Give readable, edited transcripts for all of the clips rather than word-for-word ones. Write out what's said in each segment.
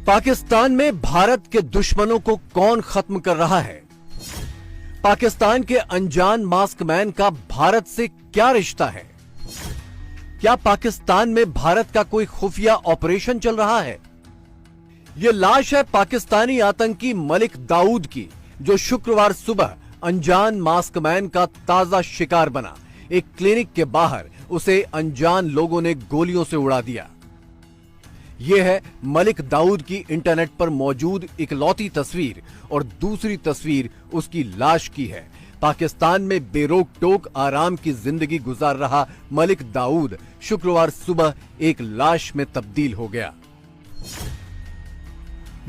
पाकिस्तान में भारत के दुश्मनों को कौन खत्म कर रहा है? पाकिस्तान के अनजान मास्क मैन का भारत से क्या रिश्ता है? क्या पाकिस्तान में भारत का कोई खुफिया ऑपरेशन चल रहा है? यह लाश है पाकिस्तानी आतंकी मलिक दाऊद की, जो शुक्रवार सुबह अनजान मास्क मैन का ताजा शिकार बना। एक क्लिनिक के बाहर उसे अनजान लोगों ने गोलियों से उड़ा दिया। यह है मलिक दाऊद की इंटरनेट पर मौजूद इकलौती तस्वीर, और दूसरी तस्वीर उसकी लाश की है। पाकिस्तान में बेरोक टोक आराम की जिंदगी गुजार रहा मलिक दाऊद शुक्रवार सुबह एक लाश में तब्दील हो गया।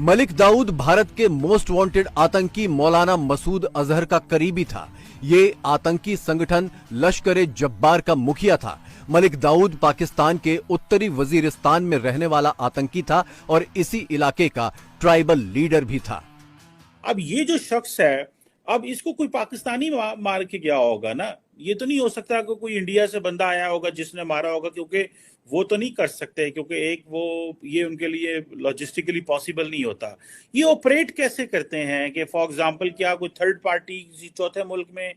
मलिक दाऊद भारत के मोस्ट वांटेड आतंकी मौलाना मसूद अजहर का करीबी था। ये आतंकी संगठन लश्कर जब्बार का मुखिया था। मलिक दाऊद पाकिस्तान के उत्तरी वजीरिस्तान में रहने वाला आतंकी था और इसी इलाके का ट्राइबल लीडर भी था। अब ये जो शख्स है, अब इसको कोई पाकिस्तानी मार के गया होगा ना। ये तो नहीं हो सकता कि कोई इंडिया से बंदा आया होगा जिसने मारा होगा, क्योंकि वो तो नहीं कर सकते, क्योंकि ये उनके लिए लॉजिस्टिकली पॉसिबल नहीं होता। ये ऑपरेट कैसे करते हैं कि फॉर एग्जांपल क्या कोई थर्ड पार्टी किसी चौथे मुल्क में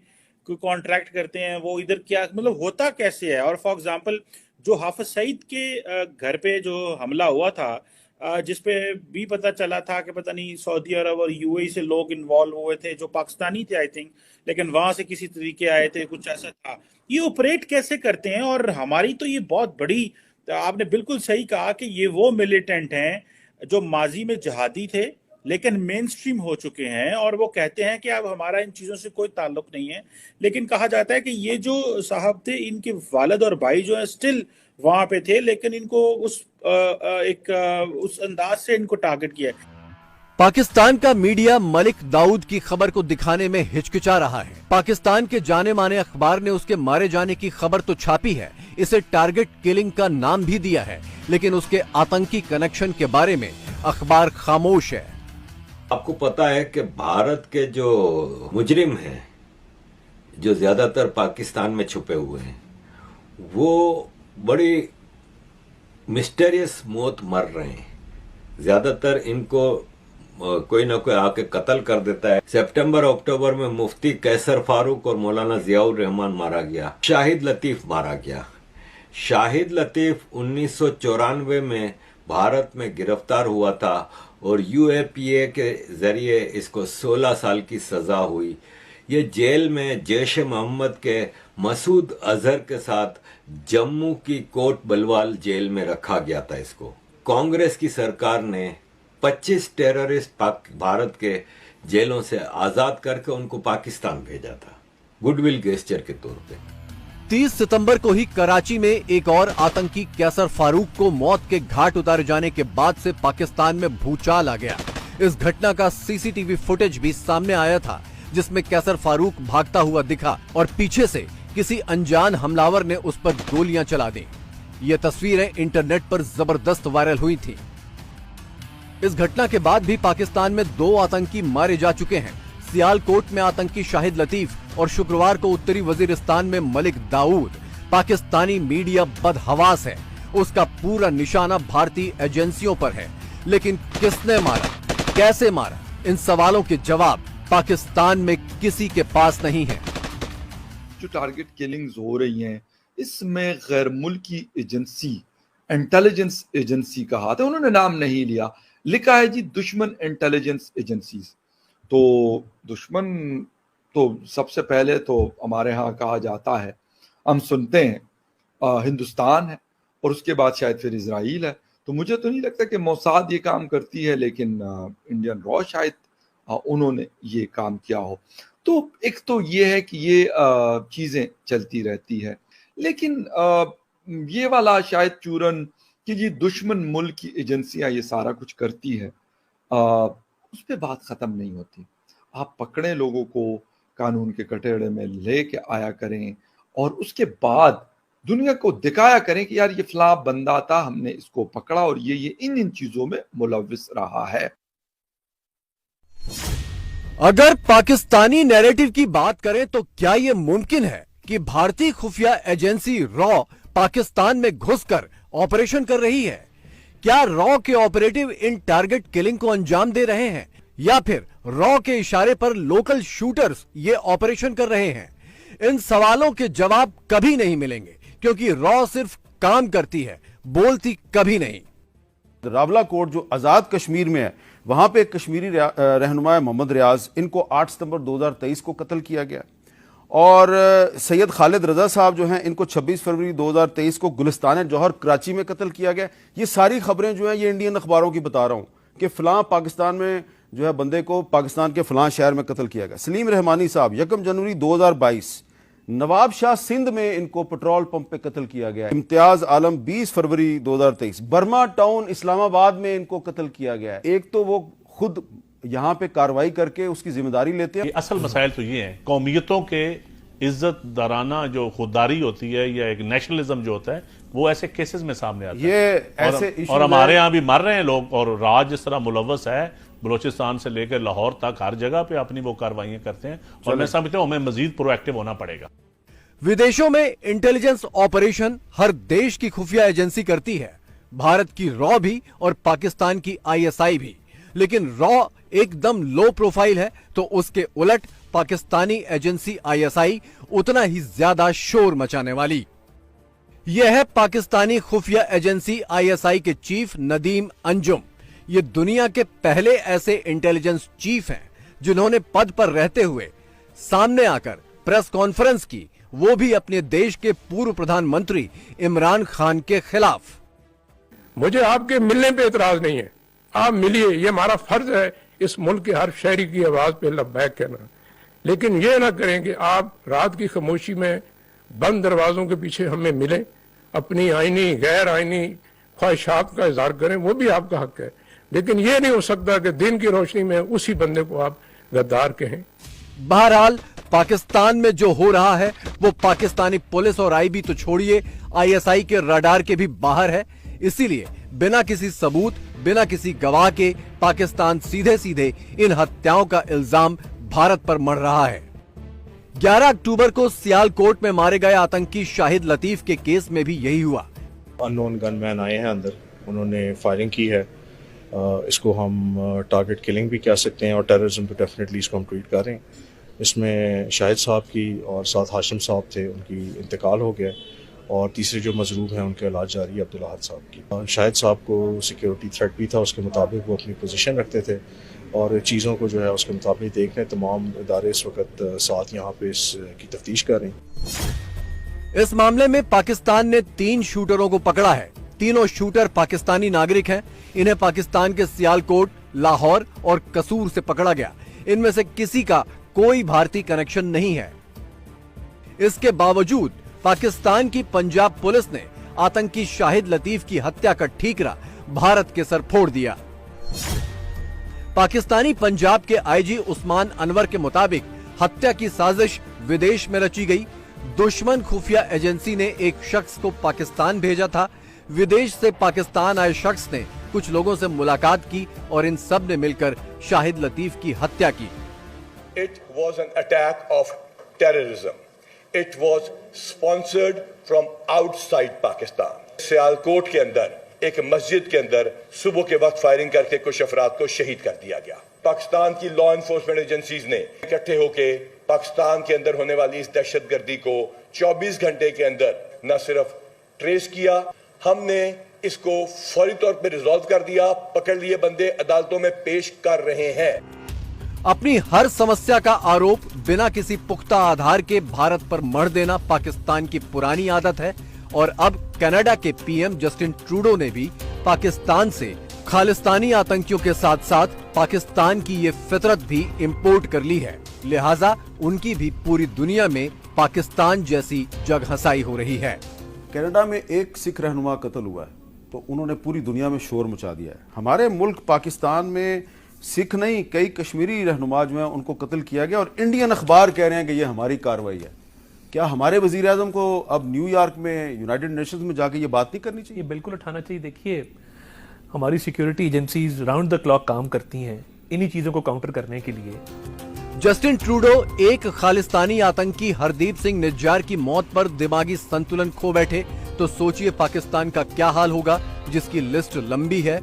कोई कॉन्ट्रैक्ट करते हैं, वो इधर क्या मतलब होता कैसे है? और फॉर एग्जांपल जो हाफिज सईद के घर पे जो हमला हुआ था, जिसपे भी पता चला था कि पता नहीं सऊदी अरब और यूएई से लोग इन्वॉल्व हुए थे जो पाकिस्तानी थे आई थिंक, लेकिन वहां से किसी तरीके आए थे, कुछ ऐसा था। ये ऑपरेट कैसे करते हैं? और हमारी तो ये बहुत बड़ी, आपने बिल्कुल सही कहा कि ये वो मिलिटेंट हैं जो माजी में जहादी थे लेकिन मेन स्ट्रीम हो चुके हैं, और वो कहते हैं कि अब हमारा इन चीज़ों से कोई ताल्लुक नहीं है। लेकिन कहा जाता है कि ये जो साहब थे, इनके वालिद और भाई जो है स्टिल वहां पे थे, लेकिन इनको उस अंदाज से इनको टारगेट किया है। पाकिस्तान का मीडिया मलिक दाऊद की खबर को दिखाने में हिचकिचा रहा है। पाकिस्तान के जाने माने अखबार ने उसके मारे जाने की खबर तो छापी है, इसे टारगेट किलिंग का नाम भी दिया है, लेकिन उसके आतंकी कनेक्शन के बारे में अखबार खामोश है। आपको पता है कि भारत के जो मुजरिम हैं, जो ज्यादातर पाकिस्तान में छुपे हुए हैं, वो बड़ी मिस्टीरियस मौत मर रहे हैं। ज्यादातर इनको कोई ना कोई आके कत्ल कर देता है। सितंबर अक्टूबर में मुफ्ती कैसर फारूक और मौलाना जियाउर रहमान मारा गया, शाहिद लतीफ मारा गया। शाहिद लतीफ 1994 में भारत में गिरफ्तार हुआ था और यूएपीए के जरिए इसको 16 साल की सजा हुई। ये जेल में जैश मोहम्मद के मसूद अजहर के साथ जम्मू की कोट बलवाल जेल में रखा गया था। इसको कांग्रेस की सरकार ने 25 टेररिस्ट भारत के जेलों से आजाद करके उनको पाकिस्तान भेजा था, गुडविल गेस्चर के तौर पे। 30 सितंबर को ही कराची में एक और आतंकी कैसर फारूक को मौत के घाट उतारे जाने के बाद से पाकिस्तान में भूचाल आ गया। इस घटना का सीसीटीवी फुटेज भी सामने आया था, जिसमें कैसर फारूक भागता हुआ दिखा और पीछे से किसी अनजान हमलावर ने उस पर गोलियां चला दी। ये तस्वीरें इंटरनेट पर जबरदस्त वायरल हुई थी। इस घटना के बाद भी पाकिस्तान में 2 आतंकी मारे जा चुके हैं। सियालकोट में आतंकी शाहिद लतीफ और शुक्रवार को उत्तरी वजीरिस्तान में मलिक दाऊद। पाकिस्तानी मीडिया बदहवास है, उसका पूरा निशाना भारतीय एजेंसियों पर है, लेकिन किसने मारा, कैसे मारा, इन सवालों के जवाब पाकिस्तान में किसी के पास नहीं है। जो टारगेट किलिंग्स हो रही हैं, इसमें गैर मुल्की एजेंसी, इंटेलिजेंस एजेंसी का हाथ है। उन्होंने नाम नहीं लिया, लिखा है जी दुश्मन इंटेलिजेंस एजेंसीज। तो दुश्मन तो सबसे पहले तो हमारे यहाँ कहा जाता है, हम सुनते हैं हिंदुस्तान है, और उसके बाद शायद फिर इजराइल है। तो मुझे तो नहीं लगता कि मोसाद ये काम करती है, लेकिन इंडियन रॉ शायद उन्होंने ये काम किया हो। तो एक तो ये है कि ये चीज़ें चलती रहती है, लेकिन ये वाला शायद चूरन कि जी दुश्मन मुल्क की एजेंसियां ये सारा कुछ करती है, उस पर बात ख़त्म नहीं होती। आप पकड़े लोगों को, कानून के कटघरे में ले के आया करें, और उसके बाद दुनिया को दिखाया करें कि यार ये फला बंदा था, हमने इसको पकड़ा और ये इन चीज़ों में मुलव्विस रहा है। अगर पाकिस्तानी नैरेटिव की बात करें तो क्या यह मुमकिन है कि भारतीय खुफिया एजेंसी रॉ पाकिस्तान में घुसकर ऑपरेशन कर रही है? क्या रॉ के ऑपरेटिव इन टारगेट किलिंग को अंजाम दे रहे हैं या फिर रॉ के इशारे पर लोकल शूटर्स ये ऑपरेशन कर रहे हैं? इन सवालों के जवाब कभी नहीं मिलेंगे, क्योंकि रॉ सिर्फ काम करती है, बोलती कभी नहीं। रावलाकोट जो आज़ाद कश्मीर में है, वहां पे एक कश्मीरी रहनुमा मोहम्मद रियाज, इनको 8 सितंबर 2023 को कत्ल किया गया। और सैयद खालिद रजा साहब जो हैं, इनको 26 फरवरी 2023 को गुलिस्तान जौहर कराची में कत्ल किया गया। ये सारी खबरें जो हैं ये इंडियन अखबारों की बता रहा हूँ कि फलां पाकिस्तान में जो है बंदे को पाकिस्तान के फलां शहर में कत्ल किया गया। सलीम रहमानी साहब 1 जनवरी 2022 नवाब शाह सिंध में इनको पेट्रोल पंप पे कत्ल किया गया। इम्तियाज आलम 20 फरवरी 2023 बर्मा टाउन इस्लामाबाद में इनको कत्ल किया गया। एक तो वो खुद यहाँ पे कार्रवाई करके उसकी जिम्मेदारी लेते हैं। असल मसाइल तो ये हैं, कौमियतों के इज्जत दाराना जो खुददारी होती है या एक नेशनलिज्म जो होता है, वो ऐसे केसेस में सामने आता ये है। ऐसे और हमारे यहाँ भी मर रहे हैं लोग, और राज जिस तरह मुलव्वस है, बलोचिस्तान से लेकर लाहौर तक हर जगह पे अपनी वो कार्रवाइयां करते हैं। और मैं समझता हूं हमें मजीद प्रोएक्टिव होना पड़ेगा। विदेशों में इंटेलिजेंस ऑपरेशन हर देश की खुफिया एजेंसी करती है, भारत की रॉ भी और पाकिस्तान की आईएसआई भी। लेकिन रॉ एकदम लो प्रोफाइल है तो उसके उलट पाकिस्तानी एजेंसी आईएसआई उतना ही ज्यादा शोर मचाने वाली। यह है पाकिस्तानी खुफिया एजेंसी आईएसआई के चीफ नदीम अंजुम। ये दुनिया के पहले ऐसे इंटेलिजेंस चीफ हैं जिन्होंने पद पर रहते हुए सामने आकर प्रेस कॉन्फ्रेंस की, वो भी अपने देश के पूर्व प्रधानमंत्री इमरान खान के खिलाफ। मुझे आपके मिलने पे इतराज नहीं है, आप मिलिए, ये हमारा फर्ज है इस मुल्क के हर शहरी की आवाज पे लब्बैक कहना। लेकिन ये ना करें कि आप रात की खामोशी में बंद दरवाजों के पीछे हमें मिलें, अपनी आईनी गैर आईनी ख्वाहिशात का इजहार करें, वो भी आपका हक है। लेकिन ये नहीं हो सकता कि दिन की रोशनी में उसी बंदे को आप गद्दार कहें। बहरहाल पाकिस्तान में जो हो रहा है वो पाकिस्तानी पुलिस और आईबी तो छोड़िए, आईएसआई के रडार के भी बाहर है। इसीलिए बिना किसी सबूत, बिना किसी गवाह के पाकिस्तान सीधे सीधे इन हत्याओं का इल्जाम भारत पर मढ़ रहा है। 11 अक्टूबर को सियालकोट में मारे गए आतंकी शाहिद लतीफ के केस में भी यही हुआ। अननोन गनमैन आए हैं अंदर, उन्होंने फायरिंग की है। इसको हम टारगेट किलिंग भी कह सकते हैं और टेररिज्म तो डेफिनेटली इसको हम ट्रीट कर रहे हैं। इसमें शाहिद साहब की और साथ हाशिम साहब थे, उनकी इंतकाल हो गया, और तीसरे जो मजरूब हैं उनके इलाज जारी है, अब्दुल अहद साहब की। शाहिद साहब को सिक्योरिटी थ्रेट भी था, उसके मुताबिक वो अपनी पोजीशन रखते थे और चीज़ों को जो है उसके मुताबिक देख रहे हैं। तमाम इदारे इस वक्त साथ यहाँ पे इसकी तफ्तीश कर रहे हैं। इस मामले में पाकिस्तान ने 3 शूटरों को पकड़ा है। तीनों शूटर पाकिस्तानी नागरिक हैं। इन्हें पाकिस्तान के सियालकोट, लाहौर और कसूर से पकड़ा गया। इनमें से किसी का कोई भारतीय कनेक्शन नहीं है। इसके बावजूद पाकिस्तान की पंजाब पुलिस ने आतंकी शाहिद लतीफ की हत्या का ठीकरा भारत के सर फोड़ दिया। पाकिस्तानी पंजाब के आईजी उस्मान अनवर के मुताबिक हत्या की साजिश विदेश में रची गई। दुश्मन खुफिया एजेंसी ने एक शख्स को पाकिस्तान भेजा था। विदेश से पाकिस्तान आए शख्स ने कुछ लोगों से मुलाकात की और इन सब ने मिलकर शाहिद लतीफ की हत्या की। It was an attack of terrorism. It was sponsored from outside Pakistan. Sialkot के अंदर एक मस्जिद के अंदर सुबह के वक्त फायरिंग करके कुछ अफराद को शहीद कर दिया गया। पाकिस्तान की लॉ एनफोर्समेंट एजेंसीज ने इकट्ठे होकर पाकिस्तान के अंदर होने वाली इस दहशतगर्दी को 24 घंटे के अंदर न सिर्फ ट्रेस किया, हमने इसको फौरी तौर पे रिजॉल्व कर दिया, पकड़ लिए बंदे अदालतों में पेश कर रहे हैं। अपनी हर समस्या का आरोप बिना किसी पुख्ता आधार के भारत पर मढ़ देना पाकिस्तान की पुरानी आदत है। और अब कनाडा के पीएम जस्टिन ट्रूडो ने भी पाकिस्तान से खालिस्तानी आतंकियों के साथ साथ पाकिस्तान की ये फितरत भी इंपोर्ट कर ली है। लिहाजा उनकी भी पूरी दुनिया में पाकिस्तान जैसी जगहंसाई हो रही है। कनाडा में एक सिख रहनुमा कत्ल हुआ है तो उन्होंने पूरी दुनिया में शोर मचा दिया है। हमारे मुल्क पाकिस्तान में सिख नहीं, कई कश्मीरी रहनुमा जो हैं उनको कत्ल किया गया और इंडियन अखबार कह रहे हैं कि ये हमारी कार्रवाई है। क्या हमारे वजीर आजम को अब न्यूयॉर्क में यूनाइटेड नेशंस में जाके ये बात नहीं करनी चाहिए? ये बिल्कुल उठाना चाहिए। देखिए, हमारी security agencies round the clock काम करती हैं इन्हीं चीजों को काउंटर करने के लिए। जस्टिन ट्रूडो एक खालिस्तानी आतंकी हरदीप सिंह निज्जार की मौत पर दिमागी संतुलन खो बैठे तो सोचिए पाकिस्तान का क्या हाल होगा। जिसकी लिस्ट लंबी है।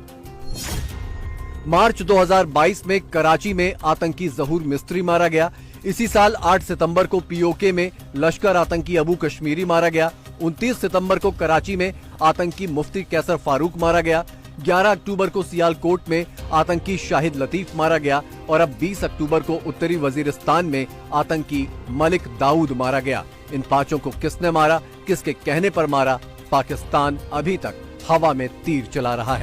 मार्च 2022 में कराची में आतंकी जहूर मिस्त्री मारा गया। इसी साल 8 सितंबर को पीओके में लश्कर आतंकी अबू कश्मीरी मारा गया। 29 सितंबर को कराची में आतंकी मुफ्ती कैसर फारूक मारा गया। 11 अक्टूबर को सियालकोट में आतंकी शाहिद लतीफ मारा गया और अब 20 अक्टूबर को उत्तरी वजीरिस्तान में आतंकी मलिक दाऊद मारा गया। इन पांचों को किसने मारा, किसके कहने पर मारा, पाकिस्तान अभी तक हवा में तीर चला रहा है।